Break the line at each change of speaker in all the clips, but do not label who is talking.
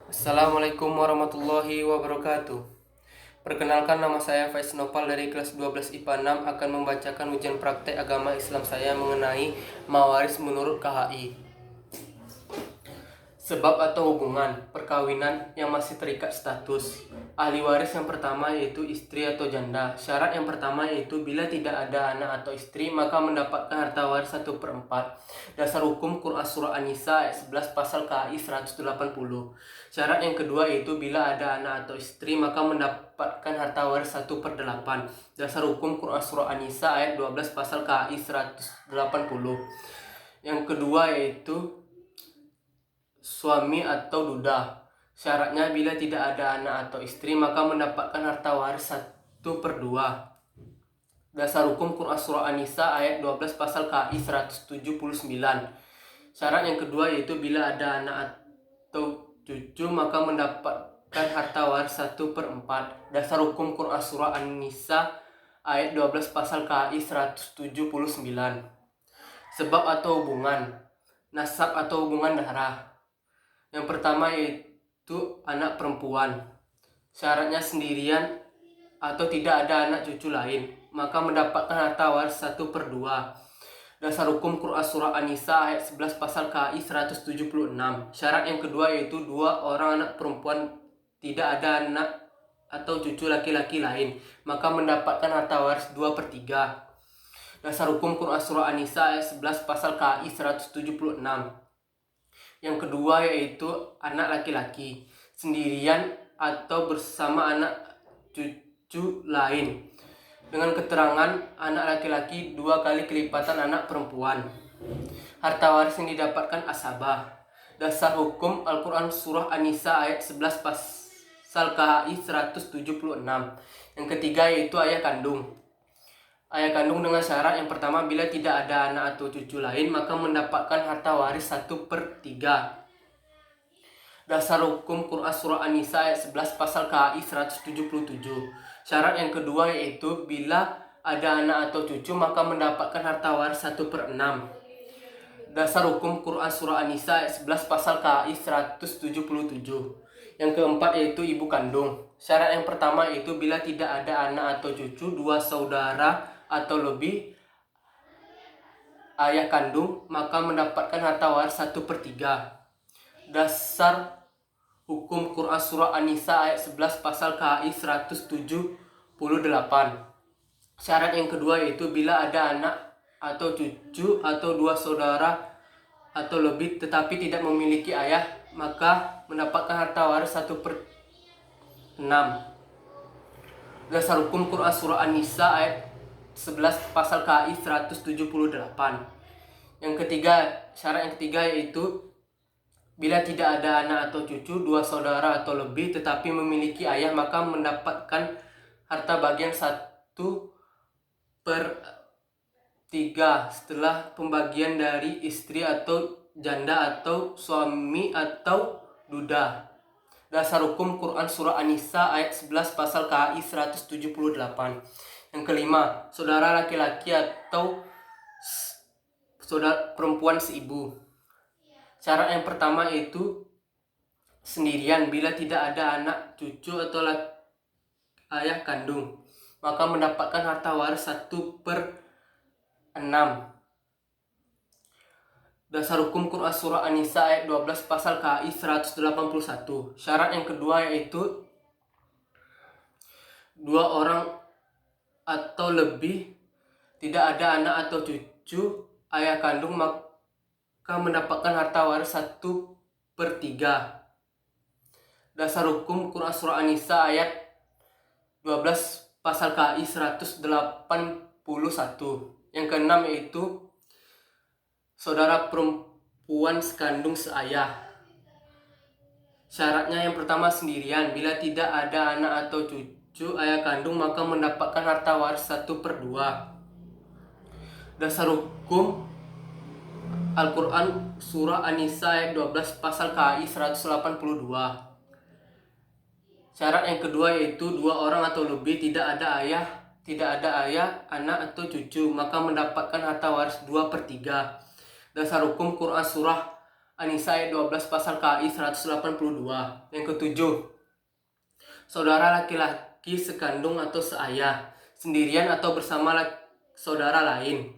Assalamualaikum warahmatullahi wabarakatuh. Perkenalkan, nama saya Faiz Nopal dari kelas 12 IPA 6 akan membacakan ujian praktek agama Islam saya mengenai mawaris menurut KHI. Sebab atau hubungan perkawinan yang masih terikat status. Ahli waris yang pertama yaitu istri atau janda. Syarat yang pertama yaitu bila tidak ada anak atau istri maka mendapatkan harta waris 1/4. Dasar hukum Quran Surah An-Nisa ayat 11 pasal KHI 180. Syarat yang kedua yaitu bila ada anak atau istri maka mendapatkan harta waris 1/8. Dasar hukum Quran Surah An-Nisa ayat 12 pasal KHI 180. Yang kedua yaitu suami atau duda. Syaratnya bila tidak ada anak atau istri maka mendapatkan harta waris 1/2. Dasar hukum Quran Surah An-Nisa ayat 12 pasal KI 179. Syarat yang kedua yaitu bila ada anak atau cucu maka mendapatkan harta waris 1/4. Dasar hukum Quran Surah An-Nisa ayat 12 pasal KI 179. Sebab atau hubungan nasab atau hubungan darah. Yang pertama yaitu anak perempuan. Syaratnya sendirian atau tidak ada anak cucu lain, maka mendapatkan harta waris 1/2. Dasar hukum Quran Surah An-Nisa ayat 11 pasal KI 176. Syarat yang kedua yaitu 2 orang anak perempuan tidak ada anak atau cucu laki-laki lain, maka mendapatkan harta waris 2/3. Dasar hukum Quran Surah An-Nisa ayat 11 pasal KI 176. Yang kedua yaitu anak laki-laki sendirian atau bersama anak cucu lain, dengan keterangan anak laki-laki 2 kali kelipatan anak perempuan. Harta waris yang didapatkan asabah. Dasar hukum Al-Quran Surah An-Nisa ayat 11 pasal KHI 176. Yang ketiga yaitu ayah kandung. Ayah kandung dengan syarat yang pertama bila tidak ada anak atau cucu lain maka mendapatkan harta waris 1/3. Dasar hukum Quran Surah An-Nisa ayat 11 pasal KHI 177. Syarat yang kedua yaitu bila ada anak atau cucu maka mendapatkan harta waris 1/6. Dasar hukum Quran Surah An-Nisa ayat 11 pasal KHI 177. Yang keempat yaitu ibu kandung. Syarat yang pertama yaitu bila tidak ada anak atau cucu 2 saudara atau lebih ayah kandung maka mendapatkan harta waris 1/3. Dasar hukum Quran Surah An-Nisa ayat 11 pasal KHI 178. Syarat yang kedua yaitu bila ada anak atau cucu atau 2 saudara atau lebih tetapi tidak memiliki ayah maka mendapatkan harta waris 1/6. Dasar hukum Quran Surah An-Nisa ayat 11 pasal KHI 178. Yang ketiga, syarat yang ketiga yaitu bila tidak ada anak atau cucu 2 saudara atau lebih tetapi memiliki ayah maka mendapatkan harta bagian 1/3 setelah pembagian dari istri atau janda atau suami atau duda. Dasar hukum Quran Surah An-Nisa ayat 11 pasal KHI 178. Yang kelima, saudara laki-laki atau saudara perempuan seibu. Syarat yang pertama yaitu sendirian bila tidak ada anak cucu atau ayah kandung maka mendapatkan harta waris 1/6. Dasar hukum Quran Surah An-Nisa ayat 12 pasal KHI 181. Syarat yang kedua yaitu 2 orang atau lebih tidak ada anak atau cucu ayah kandung maka mendapatkan harta waris 1/3. Dasar hukum Quran Surah An-Nisa ayat 12 pasal KHI 181. Yang keenam yaitu saudara perempuan sekandung seayah. Syaratnya yang pertama sendirian bila tidak ada anak atau cucu ayah kandung maka mendapatkan harta waris 1/2. Dasar hukum Al-Quran Surah An-Nisa ayat 12 pasal KHI 182. Syarat yang kedua yaitu 2 orang atau lebih tidak ada ayah, anak atau cucu maka mendapatkan harta waris 2/3. Dasar hukum Quran Surah An-Nisa ayat 12 pasal KI 182. Yang ketujuh, saudara laki-laki sekandung atau seayah, sendirian atau bersama saudara lain,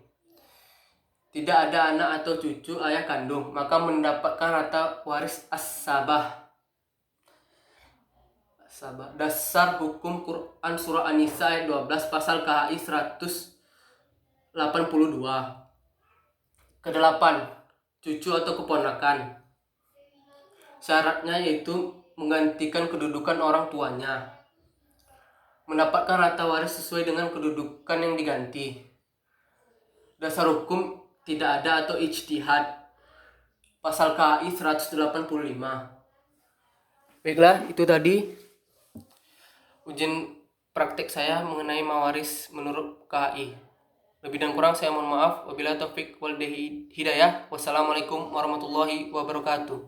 tidak ada anak atau cucu ayah kandung, maka mendapatkan harta waris as-sabah. Dasar hukum Quran surah An-Nisa ayat 12 pasal KHI 182. Kedelapan, cucu atau keponakan. Syaratnya yaitu menggantikan kedudukan orang tuanya, mendapatkan harta waris sesuai dengan kedudukan yang diganti. Dasar hukum tidak ada atau ijtihad, pasal KHI 185. Baiklah, itu tadi ujian praktek saya mengenai mawaris menurut KHI. Lebih dan kurang saya mohon maaf. Wabillahi taufik wal hidayah. Wassalamualaikum warahmatullahi wabarakatuh.